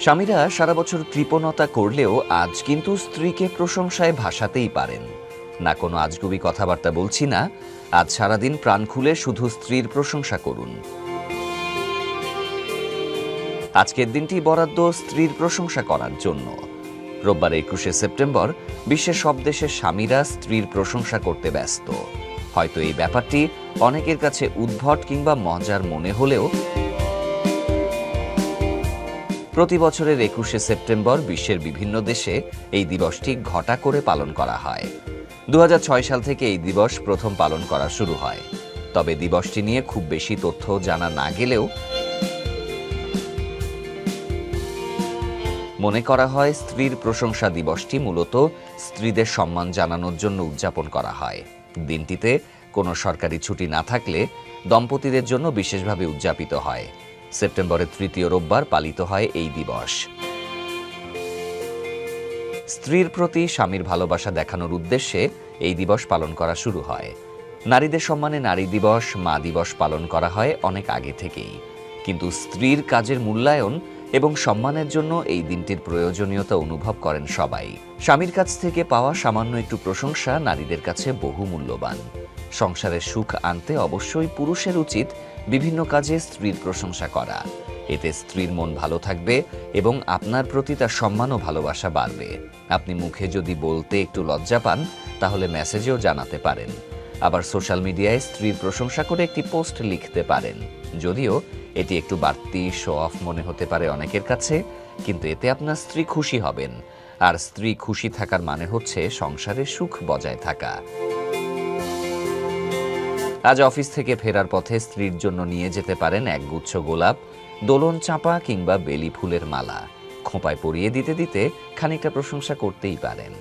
স্বামীরা সারা বছর কৃপণতা করলেও আজ কিন্তু স্ত্রীকে প্রশংসায় ভাসাতেই পারেন না। কোনো আজগুবি কথাবার্তা বলছি না। আজ সারাদিন প্রাণ খুলে শুধু স্ত্রীর প্রশংসা করুন। আজকের দিনটি বরাদ্দ স্ত্রীর প্রশংসা করার জন্য। রোববার 21শে সেপ্টেম্বর বিশ্বের সব দেশের স্বামীরা স্ত্রীর প্রশংসা করতে ব্যস্ত। হয়তো এই ব্যাপারটি অনেকের কাছে উদ্ভট কিংবা মজার মনে হলেও প্রতি বছরের 21শে সেপ্টেম্বর বিশ্বের বিভিন্ন দেশে এই দিবসটি ঘটা করে পালন করা হয়। 2006 সাল থেকে এই দিবস প্রথম পালন করা শুরু হয়। তবে দিবসটি নিয়ে খুব বেশি তথ্য জানা না গেলেও মনে করা হয় স্ত্রীর প্রশংসা দিবসটি মূলত স্ত্রীদের সম্মান জানানোর জন্য উদযাপন করা হয়। দিনটিতে কোনো সরকারি ছুটি না থাকলে দম্পতিদের জন্য বিশেষভাবে উদযাপিত হয়। সেপ্টেম্বরের তৃতীয় রোববার পালিত হয় এই দিবস। স্ত্রীর প্রতি স্বামীর ভালোবাসা দেখানোর উদ্দেশ্যে এই দিবস পালন করা শুরু হয়। নারীদের সম্মানে নারী দিবস, মা দিবস পালন করা হয় অনেক আগে থেকেই। কিন্তু স্ত্রীর কাজের মূল্যায়ন এবং সম্মানের জন্য এই দিনটির প্রয়োজনীয়তা অনুভব করেন সবাই। স্বামীর কাছ থেকে পাওয়া সামান্য একটু প্রশংসা নারীদের কাছে বহু মূল্যবান। সংসারের সুখ আনতে অবশ্যই পুরুষের উচিত বিভিন্ন কাজে স্ত্রীর প্রশংসা করা। এতে স্ত্রীর মন ভালো থাকবে এবং আপনার প্রতি তার সম্মান ও ভালোবাসা বাড়বে। আপনি মুখে যদি বলতে একটু লজ্জা পান তাহলে মেসেজেও জানাতে পারেন। আবার সোশ্যাল মিডিয়ায় স্ত্রীর প্রশংসা করে একটি পোস্ট লিখতে পারেন। যদিও এটি একটু বাড়তি শো অফ মনে হতে পারে অনেকের কাছে, কিন্তু এতে আপনার স্ত্রী খুশি হবেন। আর স্ত্রী খুশি থাকার মানে হচ্ছে সংসারে সুখ বজায় থাকা। আজ অফিস থেকে ফেরার পথে স্ত্রীর জন্য নিয়ে যেতে পারেন একগুচ্ছ গোলাপ, দোলন চাঁপা কিংবা বেলি ফুলের মালা। খোঁপায় পরিয়ে দিতে দিতে খানিকটা প্রশংসা করতেই পারেন।